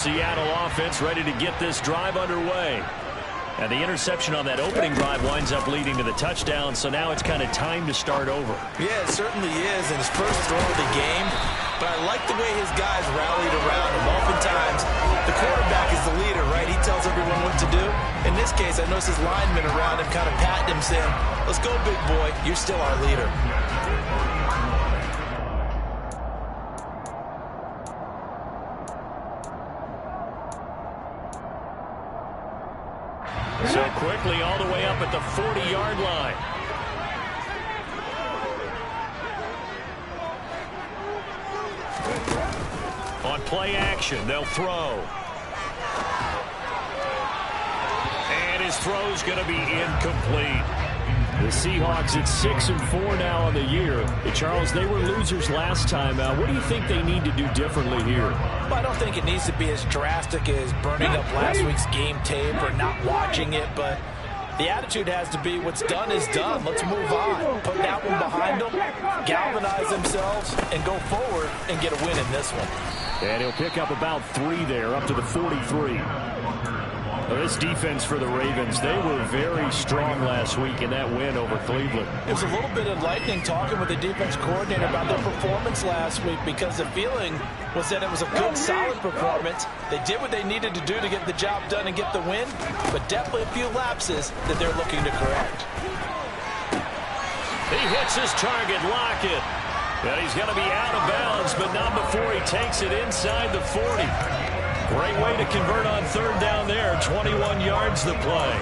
Seattle offense ready to get this drive underway. And the interception on that opening drive winds up leading to the touchdown, so now it's kind of time to start over. Yeah, it certainly is, and his first throw of the game. But I like the way his guys rallied around him. Oftentimes, the quarterback is the leader, right? He tells everyone what to do. In this case, I noticed his linemen around him kind of patting him, saying, "Let's go, big boy. You're still our leader." So quickly all the way up at the 40-yard line. On play action, they'll throw. And his throw's going to be incomplete. The Seahawks at 6-4 now on the year. Charles, they were losers last time. What do you think they need to do differently here? Well, I don't think it needs to be as drastic as burning up last week's game tape or not watching it, but the attitude has to be what's done is done. Let's move on. Put that one behind them, galvanize themselves, and go forward and get a win in this one. And he'll pick up about 3 there, up to the 43. Well, this defense for the Ravens, they were very strong last week in that win over Cleveland. It was a little bit enlightening talking with the defense coordinator about their performance last week, because the feeling was that it was a good, solid performance. They did what they needed to do to get the job done and get the win, but definitely a few lapses that they're looking to correct. He hits his target, Lockett. And he's going to be out of bounds, but not before he takes it inside the 40. Great way to convert on third down there. 21 yards to play.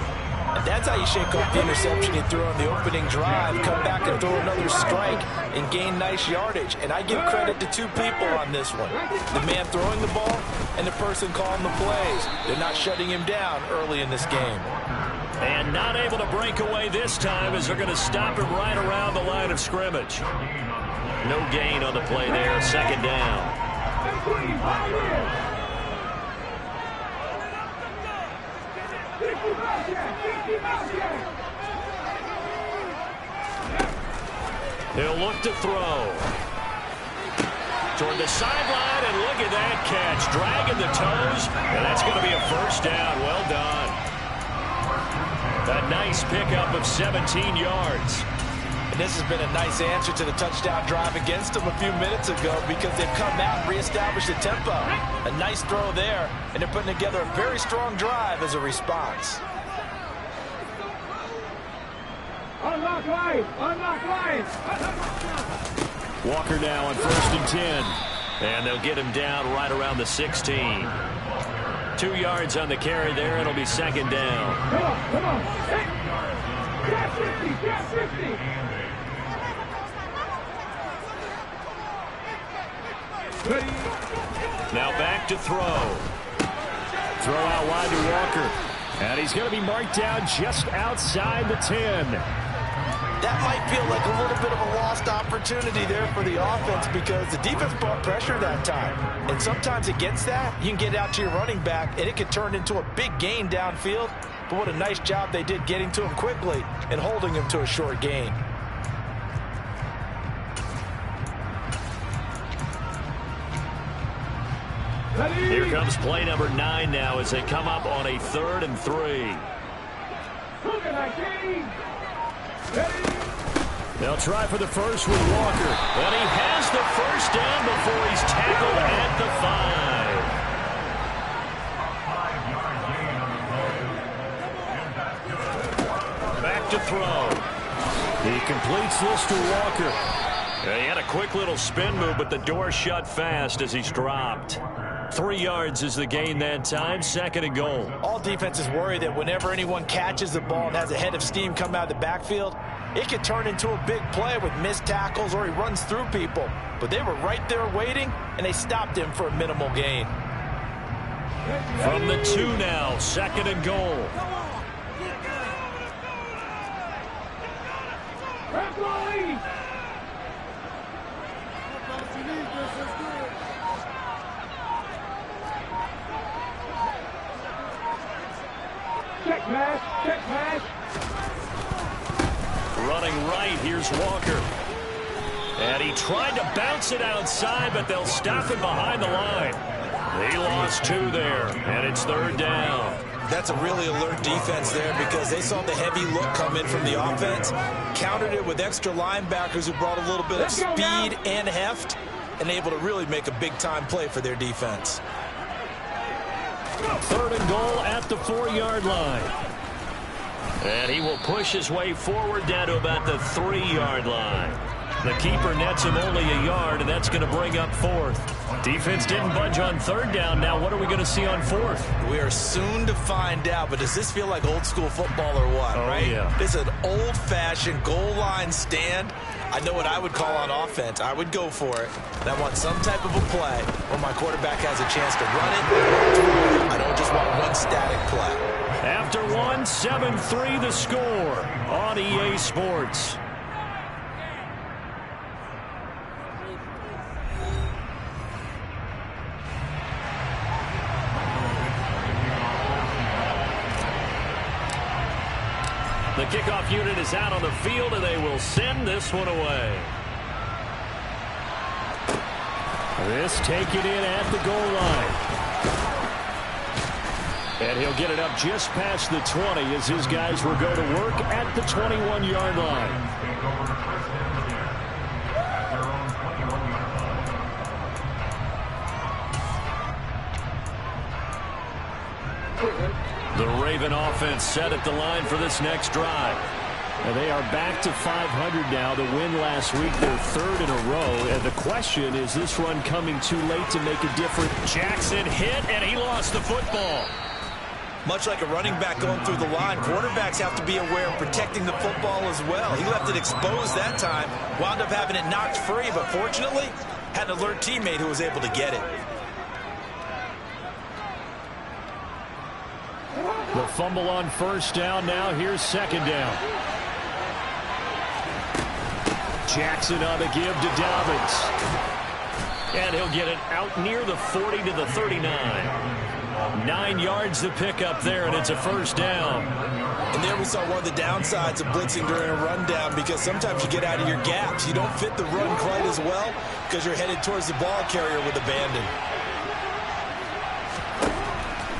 And that's how you shake off the interception he threw on the opening drive, come back and throw another strike and gain nice yardage. And I give credit to 2 people on this one. The man throwing the ball and the person calling the plays. They're not shutting him down early in this game. And not able to break away this time as they're going to stop him right around the line of scrimmage. No gain on the play there. Second down. He'll look to throw. Toward the sideline, and look at that catch. Dragging the toes, and that's going to be a first down. Well done. A nice pickup of 17 yards. And this has been a nice answer to the touchdown drive against them a few minutes ago, because they've come out and reestablished the tempo. A nice throw there, and they're putting together a very strong drive as a response. Unlock line! Unlock line! Walker now on 1st and 10. And they'll get him down right around the 16. 2 yards on the carry there. It'll be second down. Come on, come on. Get 50, get 50. Now back to throw. Throw out wide to Walker. And he's going to be marked down just outside the 10. That might feel like a little bit of a lost opportunity there for the offense, because the defense brought pressure that time. And sometimes against that, you can get out to your running back, and it could turn into a big gain downfield. But what a nice job they did getting to him quickly and holding him to a short gain. Here comes play number 9 now as they come up on a 3rd and 3. They'll try for the first with Walker. And he has the first down before he's tackled at the 5. Back to throw. He completes this to Walker. He had a quick little spin move, but the door shut fast as he's dropped. 3 yards is the gain that time. 2nd and goal. All defenses worry that whenever anyone catches the ball and has a head of steam come out of the backfield, it could turn into a big play with missed tackles or he runs through people. But they were right there waiting, and they stopped him for a minimal gain. From the 2 now, 2nd and goal. Check pass, check pass. Running right, here's Walker. And he tried to bounce it outside, but they'll stop him behind the line. He lost 2 there, and it's 3rd down. That's a really alert defense there because they saw the heavy look come in from the offense, countered it with extra linebackers who brought a little bit of speed and heft, and able to really make a big-time play for their defense. 3rd and goal at the 4-yard line. And he will push his way forward down to about the 3-yard line. The keeper nets him only a yard, and that's going to bring up 4th. Defense didn't budge on 3rd down. Now what are we going to see on 4th? We are soon to find out, but does this feel like old school football or what, right? Yeah. This is an old-fashioned goal line stand. I know what I would call on offense. I would go for it. And I want some type of a play where my quarterback has a chance to run it. I don't just want one static play. After 1, 7-3 the score on EA Sports. The kickoff unit is out on the field, and they will send this one away. This taken in at the goal line. And he'll get it up just past the 20 as his guys will go to work at the 21-yard line. The Raven offense set at the line for this next drive. And they are back to 500 now. The win last week, their 3rd in a row. And the question, is this run coming too late to make a difference? Jackson hit, and he lost the football. Much like a running back going through the line, quarterbacks have to be aware of protecting the football as well. He left it exposed that time, wound up having it knocked free, but fortunately, had an alert teammate who was able to get it. The fumble on 1st down. Now here's 2nd down. Jackson on the give to Dobbins. And he'll get it out near the 40 to the 39. 9 yards to pick up there, and it's a 1st down. And there we saw one of the downsides of blitzing during a rundown, because sometimes you get out of your gaps. You don't fit the run quite as well because you're headed towards the ball carrier with abandon.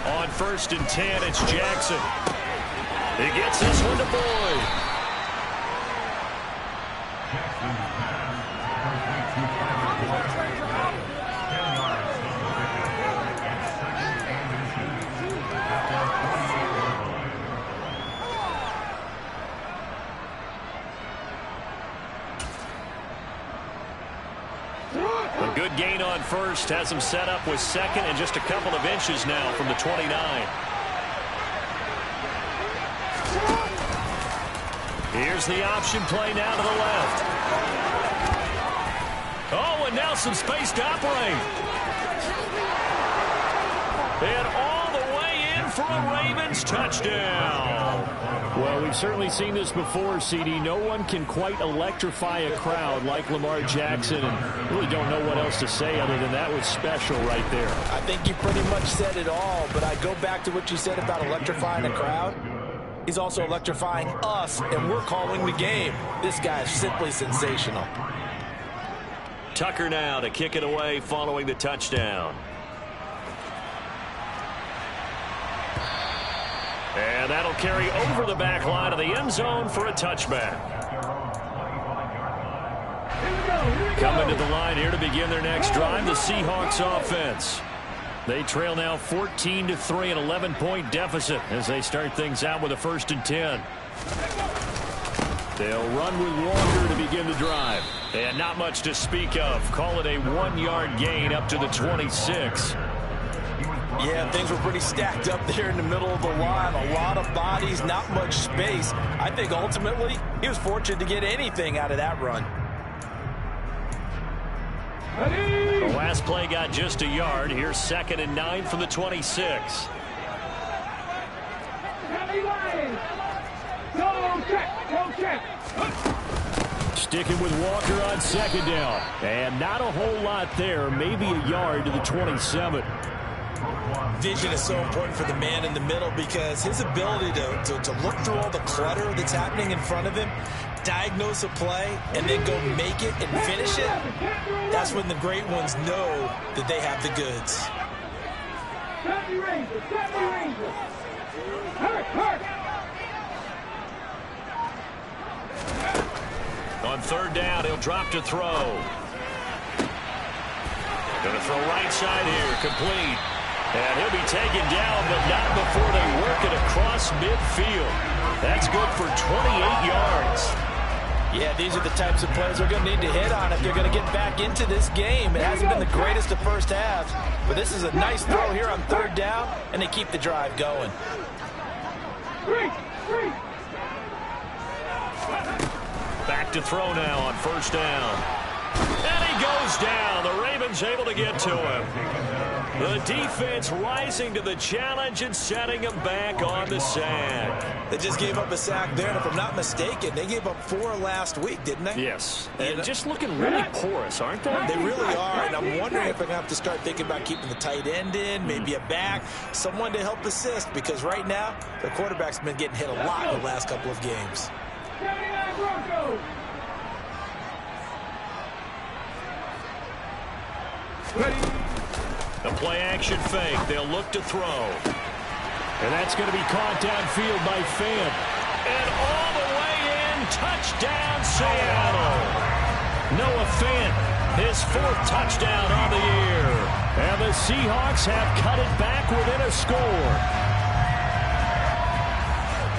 On 1st and 10, it's Jackson. He gets this one to Boyd. A good gain on 1st has him set up with 2nd and just a couple of inches now from the 29. Here's the option play now to the left. Oh, and now some space to operate. And all the way in for a Ravens touchdown. Well, we've certainly seen this before, CD. No one can quite electrify a crowd like Lamar Jackson, and really don't know what else to say other than that was special right there. I think you pretty much said it all, but I go back to what you said about electrifying a crowd. He's also electrifying us, and we're calling the game. This guy is simply sensational. Tucker now to kick it away following the touchdown. And that'll carry over the back line of the end zone for a touchback. Coming to the line here to begin their next drive, the Seahawks offense. They trail now 14-3, an 11-point deficit as they start things out with a 1st and 10. They'll run with Walker to begin the drive. And not much to speak of. Call it a 1-yard gain up to the 26. Yeah, things were pretty stacked up there in the middle of the line. A lot of bodies, not much space. I think ultimately he was fortunate to get anything out of that run. The last play got just a yard. Here's 2nd and 9 from the 26. Sticking with Walker on 2nd down. And not a whole lot there. Maybe a yard to the 27. Vision is so important for the man in the middle because his ability to look through all the clutter that's happening in front of him, diagnose a play, and then go make it and finish it, that's when the great ones know that they have the goods. On third down, he'll drop to throw. Going to throw right side here, complete. And he'll be taken down, but not before they work it across midfield. That's good for 28 yards. Yeah, these are the types of plays they're going to need to hit on if they're going to get back into this game. It hasn't been the greatest of first halves, but this is a nice throw here on third down, and they keep the drive going. Back to throw now on first down. And he goes down. The Ravens able to get to him. The defense rising to the challenge and setting him back on the sack. They just gave up a sack there, and if I'm not mistaken, they gave up 4 last week, didn't they? Yes. And just looking really porous, aren't they? They really are, and I'm wondering if they're going to have to start thinking about keeping the tight end in, maybe a back, someone to help assist, because right now, their quarterback's been getting hit a lot in the last couple of games. 79 Broncos. A play-action fake. They'll look to throw. And that's going to be caught downfield by Fant. And all the way in, touchdown Seattle. Noah Fant, his 4th touchdown on the year. And the Seahawks have cut it back within a score.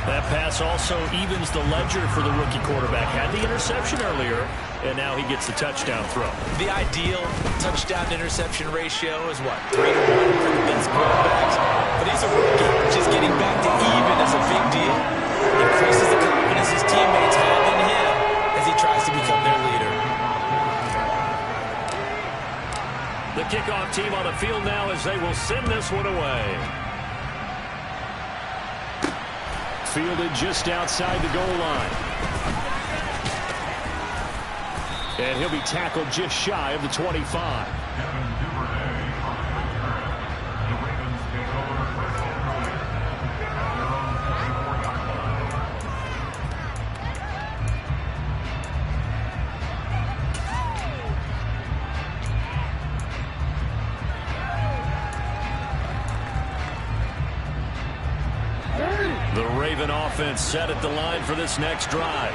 That pass also evens the ledger for the rookie quarterback. Had the interception earlier, and now he gets the touchdown throw. The ideal touchdown-interception ratio is what? 3 to 1 for the best quarterbacks. But he's a rookie. Just getting back to even is a big deal. Increases the confidence his teammates have in him as he tries to become their leader. The kickoff team on the field now as they will send this one away. Fielded just outside the goal line. And he'll be tackled just shy of the 25. The Raven offense set at the line for this next drive.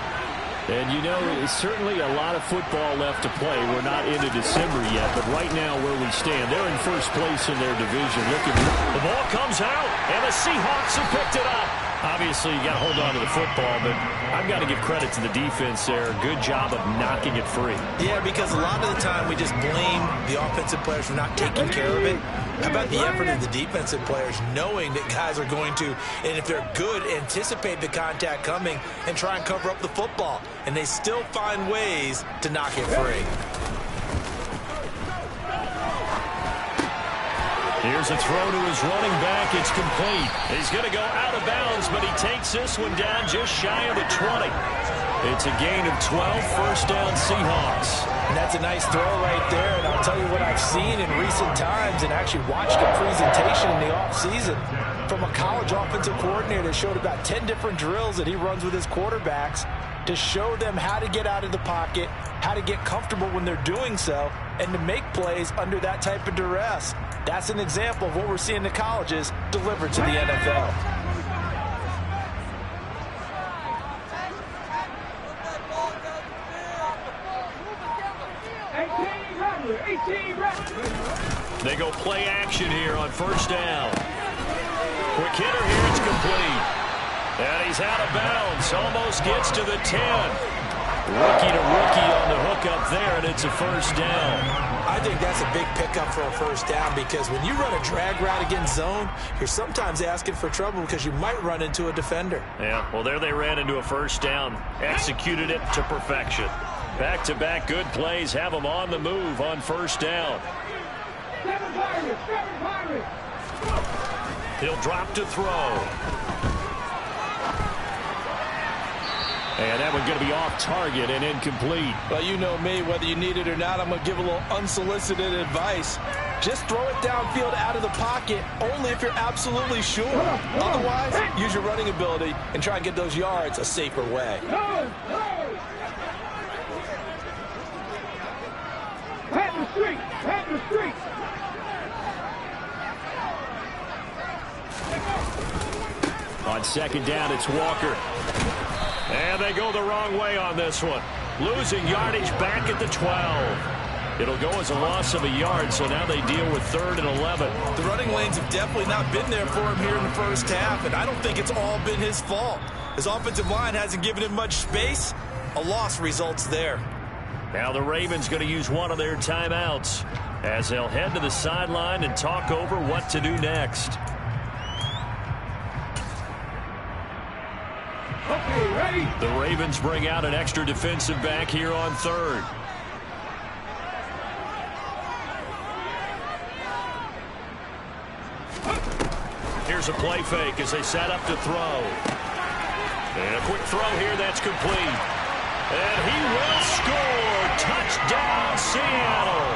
And you know, it's certainly a lot of football left to play. We're not into December yet, but right now where we stand, they're in first place in their division. The ball comes out, and the Seahawks have picked it up. Obviously, you got to hold on to the football, but I've got to give credit to the defense there. Good job of knocking it free. Yeah, because a lot of the time we just blame the offensive players for not taking care of it. How about the effort of the defensive players knowing that guys are going to, and if they're good, anticipate the contact coming and try and cover up the football. And they still find ways to knock it free. Here's a throw to his running back. It's complete. He's going to go out of bounds, but he takes this one down just shy of the 20. It's a gain of 12, first down Seahawks. And that's a nice throw right there. And I'll tell you what I've seen in recent times and actually watched a presentation in the offseason from a college offensive coordinator that showed about 10 different drills that he runs with his quarterbacks to show them how to get out of the pocket, how to get comfortable when they're doing so, and to make plays under that type of duress. That's an example of what we're seeing in the colleges delivered to the NFL. They go play action here on first down. Quick hitter here, it's complete. And he's out of bounds, almost gets to the 10. Rookie to rookie on the hook up there, and it's a first down. I think that's a big pickup for a first down because when you run a drag route against zone, you're sometimes asking for trouble because you might run into a defender. Yeah, well, there they ran into a first down. Executed it to perfection. Back-to-back good plays have them on the move on first down. He'll drop to throw. And that one's going to be off target and incomplete. Well, you know me, whether you need it or not, I'm going to give a little unsolicited advice. Just throw it downfield out of the pocket only if you're absolutely sure. Otherwise, use your running ability and try and get those yards a safer way. Pat the street! Pat the street! On second down, it's Walker. And they go the wrong way on this one. Losing yardage back at the 12. It'll go as a loss of a yard, so now they deal with 3rd and 11. The running lanes have definitely not been there for him here in the first half, and I don't think it's all been his fault. His offensive line hasn't given him much space. A loss results there. Now the Ravens going to use one of their timeouts as they'll head to the sideline and talk over what to do next. Okay, ready? The Ravens bring out an extra defensive back here on 3rd. Here's a play fake as they set up to throw. And a quick throw here that's complete. And he will score. Touchdown, Seattle.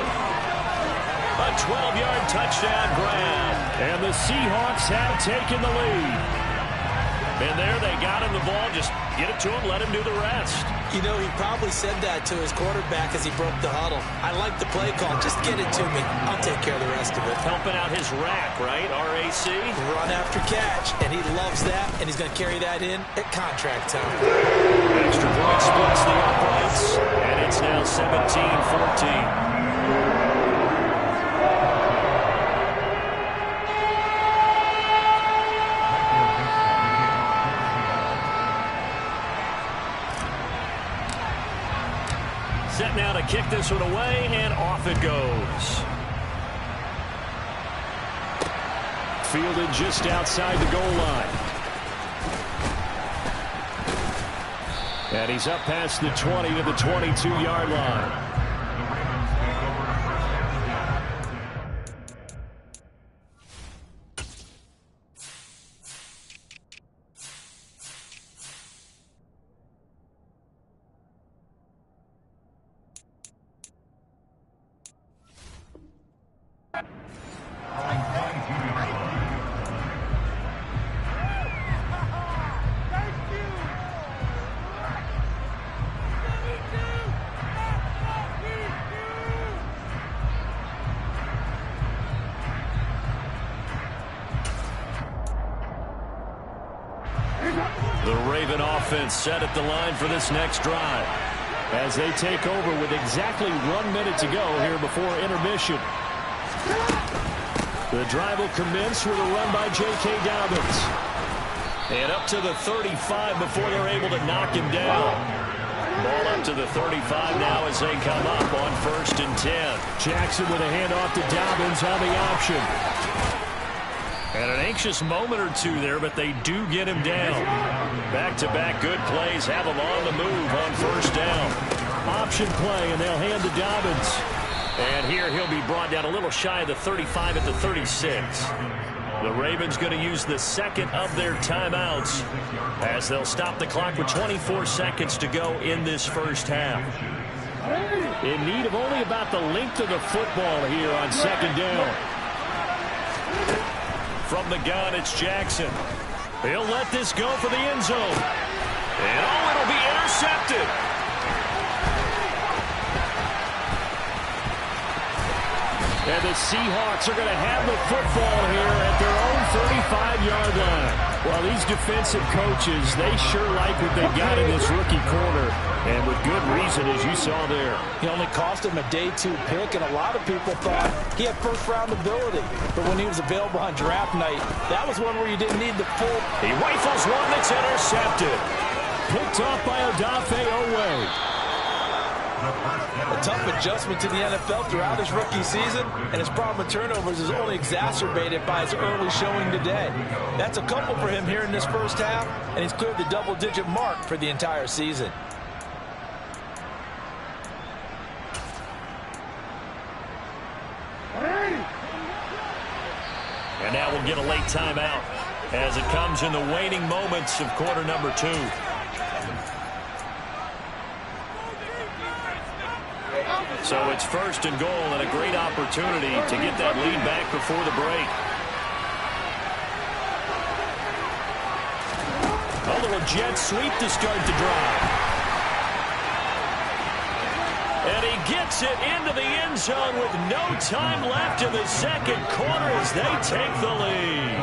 A 12-yard touchdown grab. And the Seahawks have taken the lead. And there they got him the ball. Just get it to him, let him do the rest. You know, he probably said that to his quarterback as he broke the huddle. I like the play call. Just get it to me. I'll take care of the rest of it. Helping out his rack, right? RAC. Run after catch, and he loves that, and he's going to carry that in at contract time. Extra point splits the uprights, and it's now 17-14. Set now to kick this one away, and off it goes. Fielded just outside the goal line. And he's up past the 20 to the 22-yard line. The Raven offense set at the line for this next drive as they take over with exactly 1 minute to go here before intermission. The drive will commence with a run by J.K. Dobbins. And up to the 35 before they're able to knock him down. Ball up to the 35 now as they come up on 1st and 10. Jackson with a handoff to Dobbins on the option. And an anxious moment or two there, but they do get him down. Back-to-back good plays have him on the move on 1st down. Option play, and they'll hand to Dobbins. And here he'll be brought down a little shy of the 35 at the 36. The Ravens going to use the second of their timeouts as they'll stop the clock with 24 seconds to go in this first half. In need of only about the length of the football here on 2nd down. From the gun, it's Jackson. He'll let this go for the end zone. And oh, it'll be intercepted. And the Seahawks are going to have the football here at their own 35-yard line. Well, these defensive coaches, they sure like what they got in this rookie corner. And with good reason, as you saw there. He only cost him a day 2 pick, and a lot of people thought he had first-round ability. But when he was available on draft night, that was one where you didn't need the full. He rifles one that's intercepted. Picked off by Odafe Owe. A tough adjustment to the NFL throughout his rookie season, and his problem with turnovers is only exacerbated by his early showing today. That's a couple for him here in this first half, and he's cleared the double-digit mark for the entire season. And now we'll get a late timeout as it comes in the waning moments of quarter number 2. So it's 1st and goal and a great opportunity to get that lead back before the break. A little jet sweep to start the drive. And he gets it into the end zone with no time left in the second quarter as they take the lead.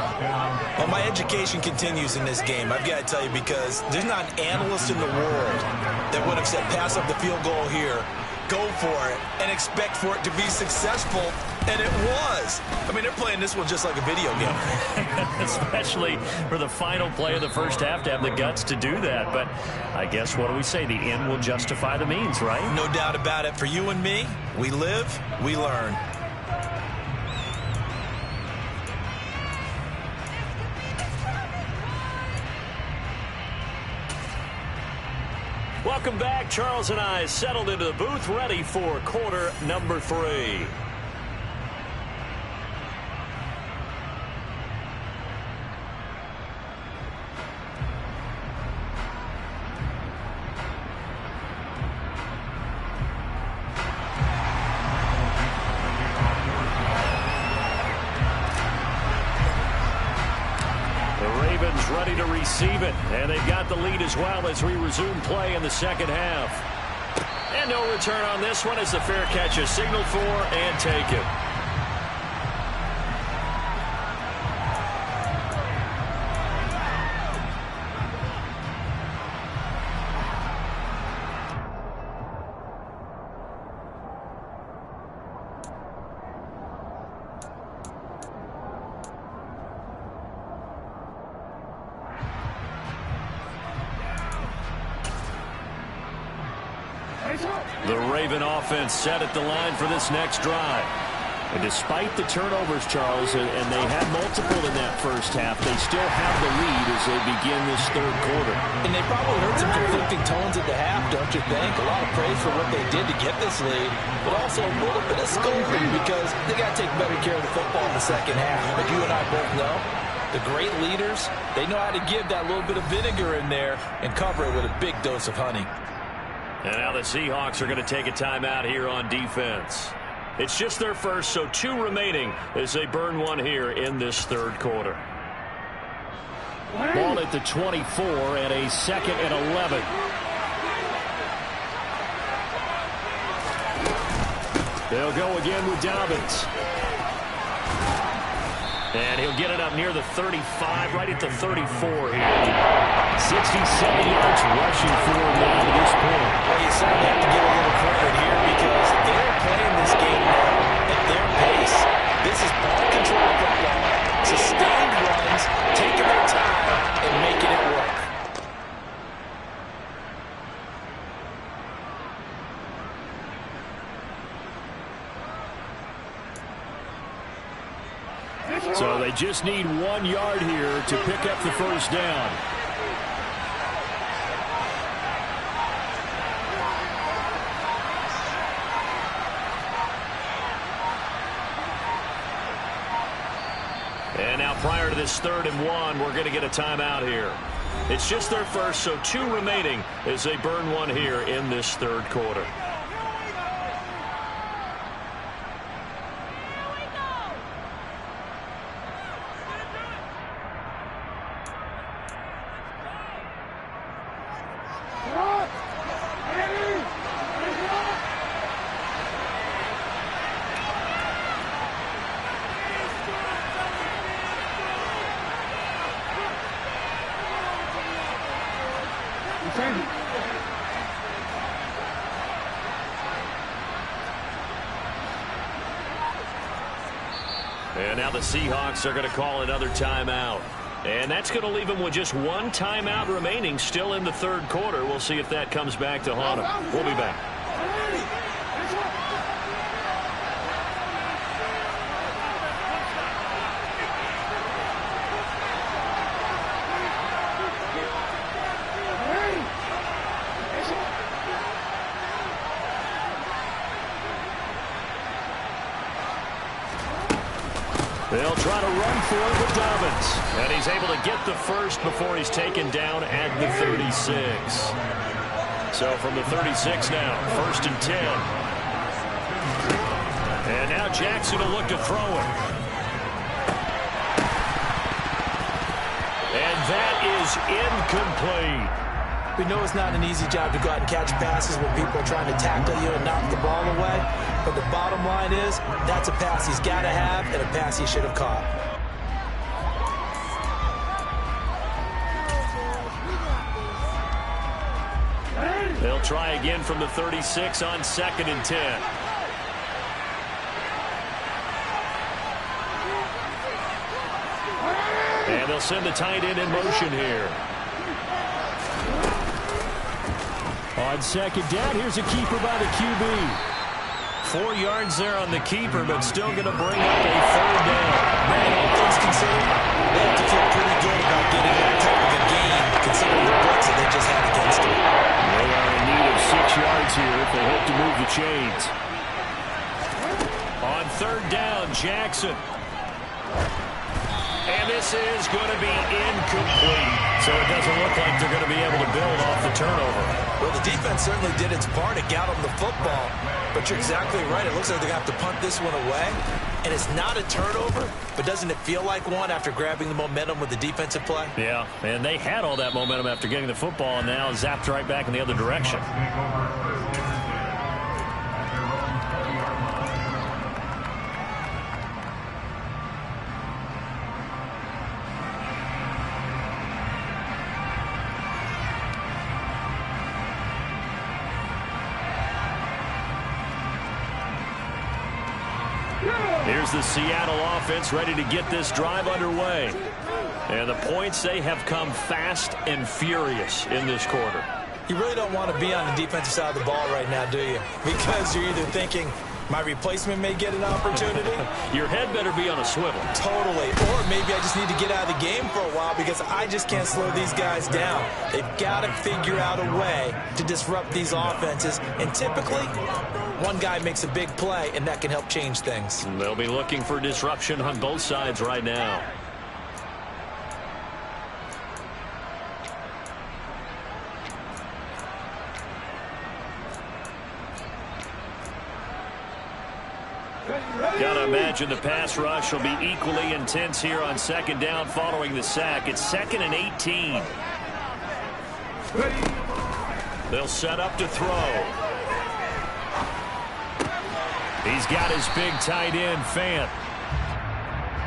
Well, my education continues in this game, I've got to tell you, because there's not an analyst in the world that would have said pass up the field goal here, go for it, and expect for it to be successful, and it was. I mean, they're playing this one just like a video game. Especially for the final play of the first half to have the guts to do that. But I guess, what do we say? The end will justify the means, right? No doubt about it. For you and me, we live, we learn. Welcome back. Charles and I settled into the booth, ready for quarter number 3. Ready to receive it, and they've got the lead as well as we resume play in the second half. And no return on this one as the fair catch is signaled for and taken. The Raven offense set at the line for this next drive. And despite the turnovers, Charles, and they had multiple in that first half, they still have the lead as they begin this third quarter. And they probably heard some conflicting tones at the half, don't you think? A lot of praise for what they did to get this lead, but also a little bit of scolding because they got to take better care of the football in the second half. But you and I both know the great leaders, they know how to give that little bit of vinegar in there and cover it with a big dose of honey. And now the Seahawks are going to take a timeout here on defense. It's just their first, so 2 remaining as they burn one here in this third quarter. Ball at the 24 and a 2nd and 11. They'll go again with Dobbins. And he'll get it up near the 35, right at the 34 here. 67 yards rushing for him now to this point. Well, you certainly have to give a little credit here because they're playing this game now at their pace. This is ball control football, sustained runs, taking their time, and making it work. So they just need 1 yard here to pick up the first down. And now prior to this 3rd and 1, we're going to get a timeout here. It's just their first, so 2 remaining as they burn one here in this third quarter. And now the Seahawks are going to call another timeout. And that's going to leave them with just 1 timeout remaining still in the third quarter. We'll see if that comes back to haunt them. We'll be back. They'll try to run for it with Dobbins. And he's able to get the first before he's taken down at the 36. So from the 36 now, 1st and 10. And now Jackson will look to throw it. And that is incomplete. We know it's not an easy job to go out and catch passes when people are trying to tackle you and knock the ball away. But the bottom line is, that's a pass he's got to have and a pass he should have caught. try again from the 36 on 2nd and 10. And they'll send the tight end in motion here. On 2nd down, here's a keeper by the QB. 4 yards there on the keeper, but still going to bring up a 3rd down. Man, all things considered, they have to feel pretty good about getting that type of a gain, considering the blitz that they just had against them. They are in need of 6 yards here if they hope to move the chains. On 3rd down, Jackson. And this is going to be incomplete. So it doesn't look like they're going to be able to build off the turnover. Well, the defense certainly did its part. It got them the football. But you're exactly right. It looks like they're going to have to punt this one away. And it's not a turnover, but doesn't it feel like one after grabbing the momentum with the defensive play? Yeah, and they had all that momentum after getting the football, and now zapped right back in the other direction. Here's the Seattle offense ready to get this drive underway. And the points, they have come fast and furious in this quarter. You really don't want to be on the defensive side of the ball right now, do you? Because you're either thinking, my replacement may get an opportunity. Your head better be on a swivel. Totally. Or maybe I just need to get out of the game for a while because I just can't slow these guys down. They've got to figure out a way to disrupt these offenses. And typically, one guy makes a big play, and that can help change things. They'll be looking for disruption on both sides right now. Gotta imagine the pass rush will be equally intense here on 2nd down following the sack. It's 2nd and 18. They'll set up to throw. He's got his big tight end, Fant.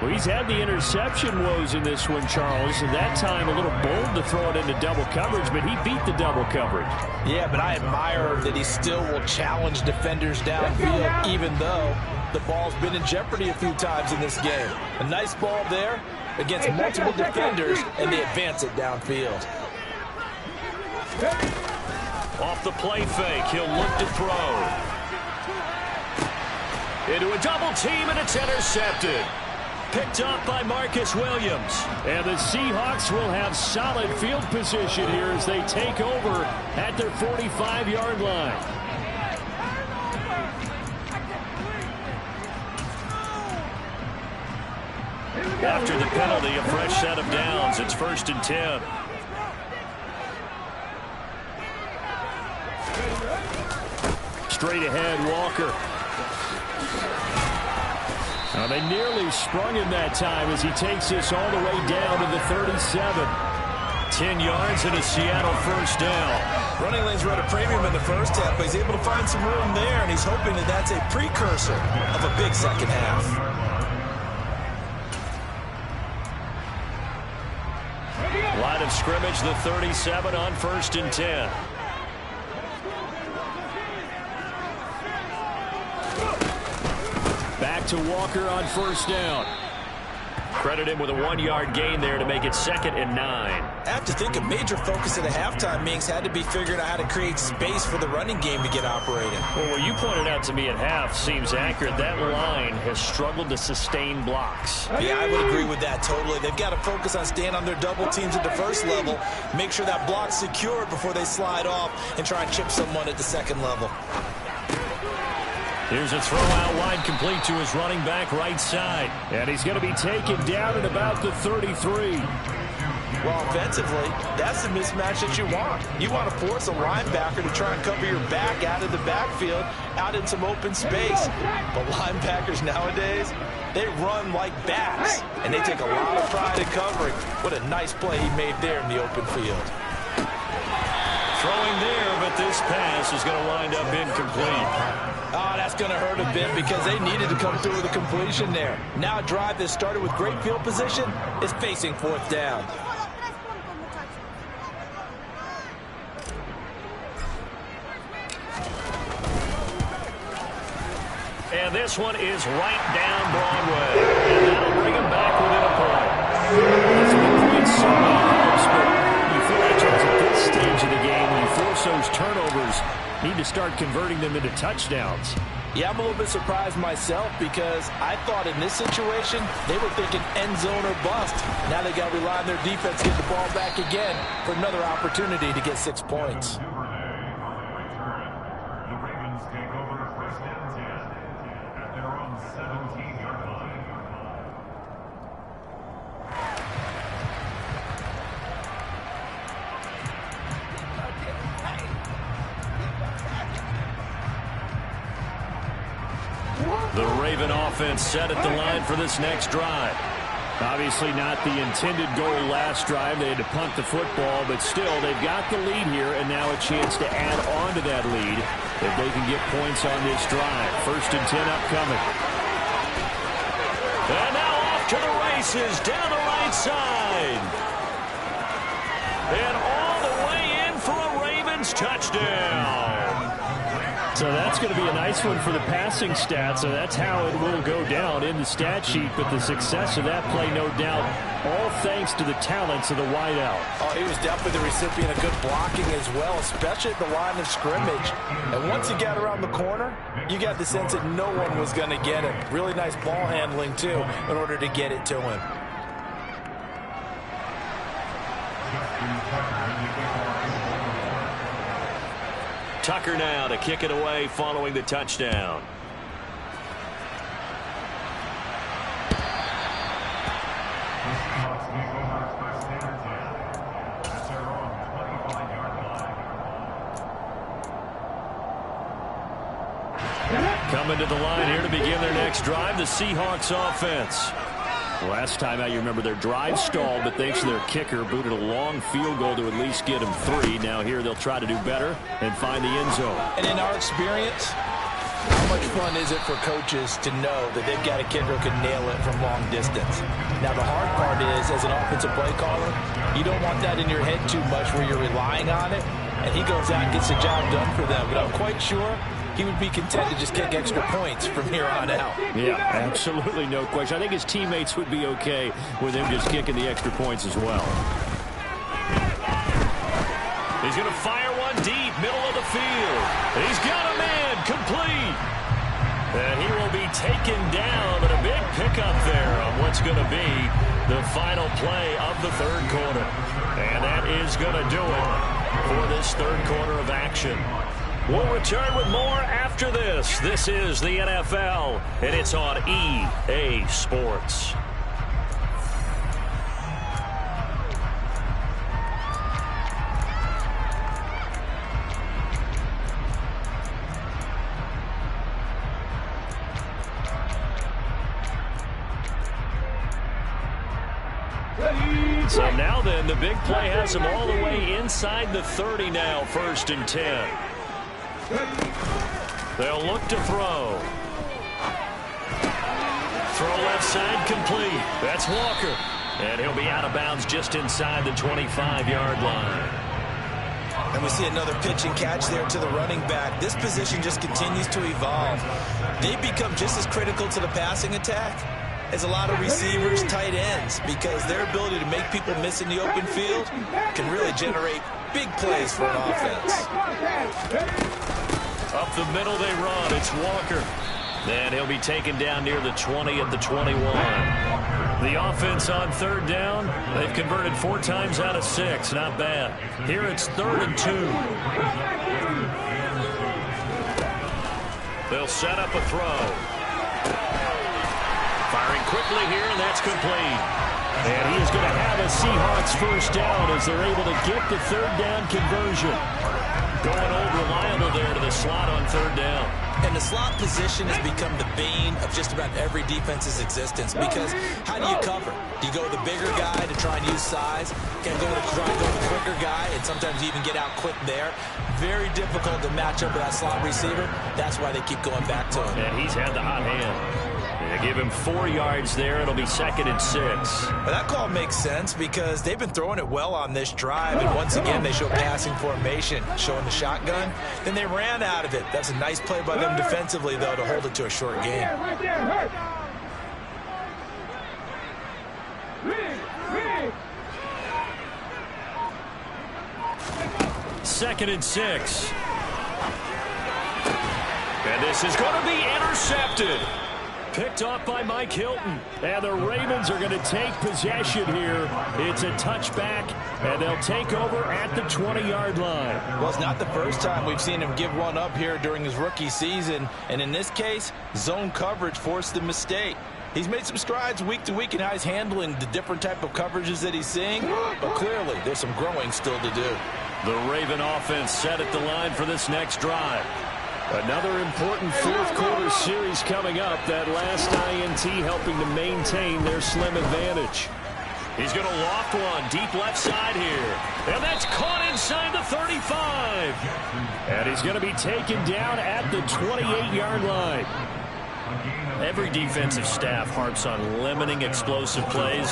Well, he's had the interception woes in this one, Charles, and that time a little bold to throw it into double coverage, but he beat the double coverage. Yeah, but I admire that he still will challenge defenders downfield, even though the ball's been in jeopardy a few times in this game. A nice ball there against multiple defenders, and they advance it downfield. Off the play fake, he'll look to throw. Into a double team, and it's intercepted. Picked up by Marcus Williams. And the Seahawks will have solid field position here as they take over at their 45-yard line. After the penalty, a fresh set of downs. It's 1st and 10. Straight ahead, Walker. They nearly sprung him that time as he takes this all the way down to the 37. 10 yards and a Seattle 1st down. Running lanes were at a premium in the first half, but he's able to find some room there, and he's hoping that that's a precursor of a big second half. Line of scrimmage, the 37 on 1st and 10. Back to Walker on 1st down. Credit him with a 1-yard gain there to make it 2nd and 9. I have to think a major focus at the halftime meetings had to be figuring out how to create space for the running game to get operating. Well, what you pointed out to me at half seems accurate. That line has struggled to sustain blocks. Yeah, I would agree with that totally. They've got to focus on staying on their double teams at the first level, make sure that block's secured before they slide off and try and chip someone at the second level. Here's a throw out wide, complete to his running back right side. And he's going to be taken down at about the 33. Well, offensively, that's the mismatch that you want. You want to force a linebacker to try and cover your back out of the backfield, out in some open space. But linebackers nowadays, they run like backs, and they take a lot of pride in covering. What a nice play he made there in the open field. Throwing there, but this pass is going to wind up incomplete. Oh, that's going to hurt a bit because they needed to come through with a completion there. Now a drive that started with great field position is facing 4th down. And this one is right down Broadway. And that'll bring him back within a point. That's a good point. So many helps, but you feel like, Charles, at this stage of the game, when you force those turnovers, need to start converting them into touchdowns. Yeah, I'm a little bit surprised myself because I thought in this situation they were thinking end zone or bust. Now they got to rely on their defense, get the ball back again for another opportunity to get 6 points. The Raven offense set at the line for this next drive. Obviously not the intended goal last drive. They had to punt the football, but still, they've got the lead here, and now a chance to add on to that lead if they can get points on this drive. 1st and 10 upcoming. And now off to the races down the right side. And all the way in for a Ravens touchdown. So that's going to be a nice one for the passing stats, so that's how it will go down in the stat sheet. But the success of that play, no doubt, all thanks to the talents of the wideout. Oh, he was definitely the recipient of good blocking as well, especially at the line of scrimmage. And once he got around the corner, you got the sense that no one was going to get him. Really nice ball handling, too, in order to get it to him. Tucker now to kick it away following the touchdown. Coming to the line here to begin their next drive, the Seahawks offense. Last time out, you remember their drive stalled, but thanks to their kicker, booted a long field goal to at least get them 3. Now here they'll try to do better and find the end zone. And in our experience, how much fun is it for coaches to know that they've got a kicker who can nail it from long distance? Now the hard part is, as an offensive play caller, you don't want that in your head too much where you're relying on it, and he goes out and gets the job done for them. But I'm quite sure he would be content to just kick extra points from here on out. Yeah, absolutely no question. I think his teammates would be okay with him just kicking the extra points as well. He's going to fire one deep, middle of the field. He's got a man, complete. And he will be taken down, but a big pickup there on what's going to be the final play of the 3rd quarter. And that is going to do it for this 3rd quarter of action. We'll return with more after this. This is the NFL, and it's on EA Sports. So now then, the big play has them all the way inside the 30 now, 1st and 10. They'll look to throw. Throw left side complete. That's Walker. And he'll be out of bounds just inside the 25-yard line. And we see another pitch and catch there to the running back. This position just continues to evolve. They become just as critical to the passing attack as a lot of receivers, tight ends, because their ability to make people miss in the open field can really generate big plays for an offense. Up the middle they run. It's Walker. Then he'll be taken down near the 20 at the 21. The offense on 3rd down, they've converted 4 times out of 6. Not bad. Here it's 3rd and 2. They'll set up a throw. Firing quickly here, and that's complete. And he is going to have a Seahawks 1st down as they're able to get the 3rd down conversion. Going old reliable there to the slot on 3rd down. And the slot position has become the bane of just about every defense's existence, because how do you cover? Do you go with the bigger guy to try and use size? Can you try and go with the quicker guy and sometimes even get out quick there? Very difficult to match up with that slot receiver. That's why they keep going back to him. And he's had the hot hand. They give him 4 yards there. It'll be 2nd and 6. Well, that call makes sense because they've been throwing it well on this drive, and once again they show passing formation, showing the shotgun. Then they ran out of it. That's a nice play by them defensively, though, to hold it to a short gain. Right there, hurt. 2nd and 6. And this is going to be intercepted. Picked off by Mike Hilton. And the Ravens are going to take possession here. It's a touchback, and they'll take over at the 20-yard line. Well, it's not the first time we've seen him give one up here during his rookie season. And in this case, zone coverage forced the mistake. He's made some strides week to week in how he's handling the different type of coverages that he's seeing. But clearly, there's some growing still to do. The Raven offense set at the line for this next drive. Another important fourth-quarter series coming up. That last INT helping to maintain their slim advantage. He's going to loft one deep left side here. And that's caught inside the 35. And he's going to be taken down at the 28-yard line. Every defensive staff harps on limiting explosive plays.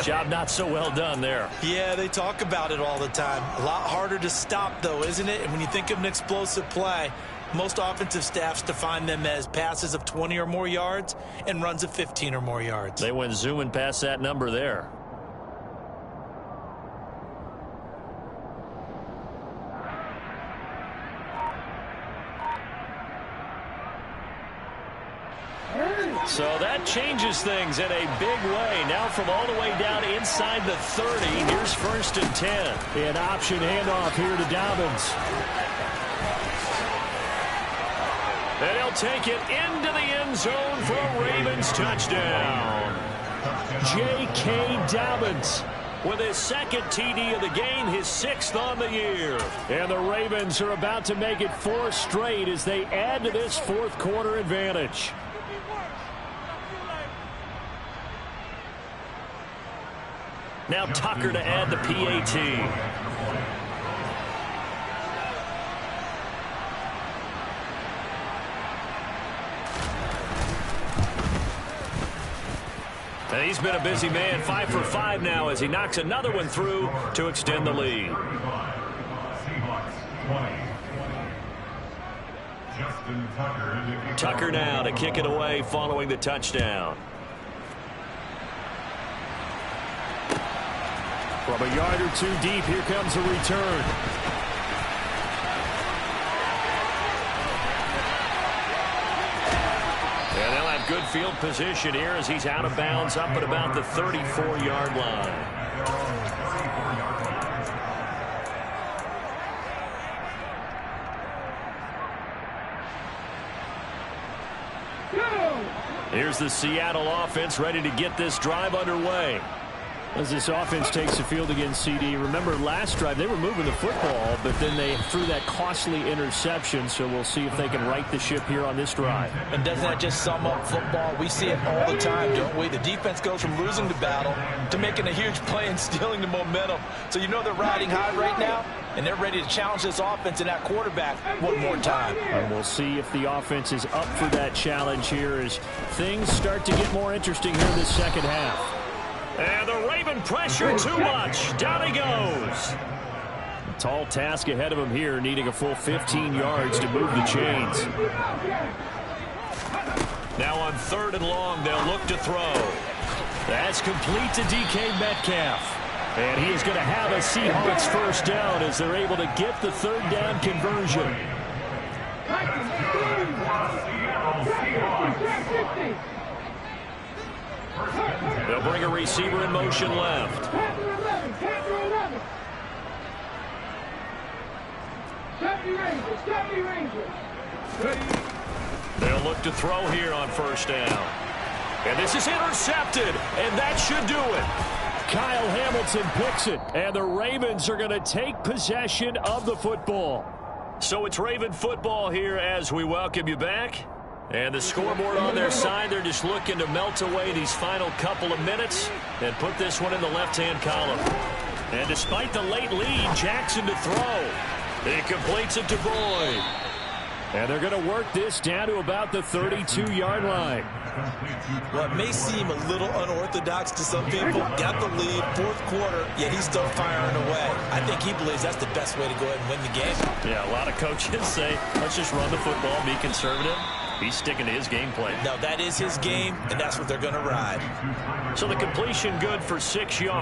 Job not so well done there. Yeah, they talk about it all the time. A lot harder to stop, though, isn't it? And when you think of an explosive play, most offensive staffs define them as passes of 20 or more yards and runs of 15 or more yards. They went zooming past that number there. So that changes things in a big way. Now from all the way down inside the 30, here's 1st and 10. An option handoff here to Dobbins. And he'll take it into the end zone for a Ravens touchdown. J.K. Dobbins with his 2nd TD of the game, his 6th on the year. And the Ravens are about to make it 4 straight as they add to this fourth-quarter advantage. Now Tucker to add the PAT. And he's been a busy man, 5 for 5 now as he knocks another one through to extend the lead. Tucker now to kick it away following the touchdown. From a yard or two deep, here comes a return. And they'll have good field position here as he's out of bounds up at about the 34-yard line. Here's the Seattle offense ready to get this drive underway. As this offense takes the field against CD, remember last drive they were moving the football, but then they threw that costly interception, so we'll see if they can right the ship here on this drive. And doesn't that just sum up football? We see it all the time, don't we? The defense goes from losing the battle to making a huge play and stealing the momentum. So you know they're riding high right now, and they're ready to challenge this offense and that quarterback one more time. And we'll see if the offense is up for that challenge here as things start to get more interesting here in the second half. And the Raven pressure too much. Down he goes. A tall task ahead of him here, needing a full 15 yards to move the chains. Now on 3rd and long, they'll look to throw. That's complete to DK Metcalf. And he is going to have a Seahawks first down as they're able to get the 3rd down conversion. They'll bring a receiver in motion left. They'll look to throw here on 1st down. And this is intercepted, and that should do it. Kyle Hamilton picks it, and the Ravens are going to take possession of the football. So it's Raven football here as we welcome you back. And the scoreboard on their side, they're just looking to melt away these final couple of minutes and put this one in the left-hand column. And despite the late lead, Jackson to throw. He completes it to Boyd. And they're going to work this down to about the 32-yard line. Well, it may seem a little unorthodox to some people. Got the lead, fourth quarter, yet he's still firing away. I think he believes that's the best way to go ahead and win the game. Yeah, a lot of coaches say, let's just run the football, be conservative. He's sticking to his game plan. No, that is his game, and that's what they're going to ride. So the completion good for 6 yards.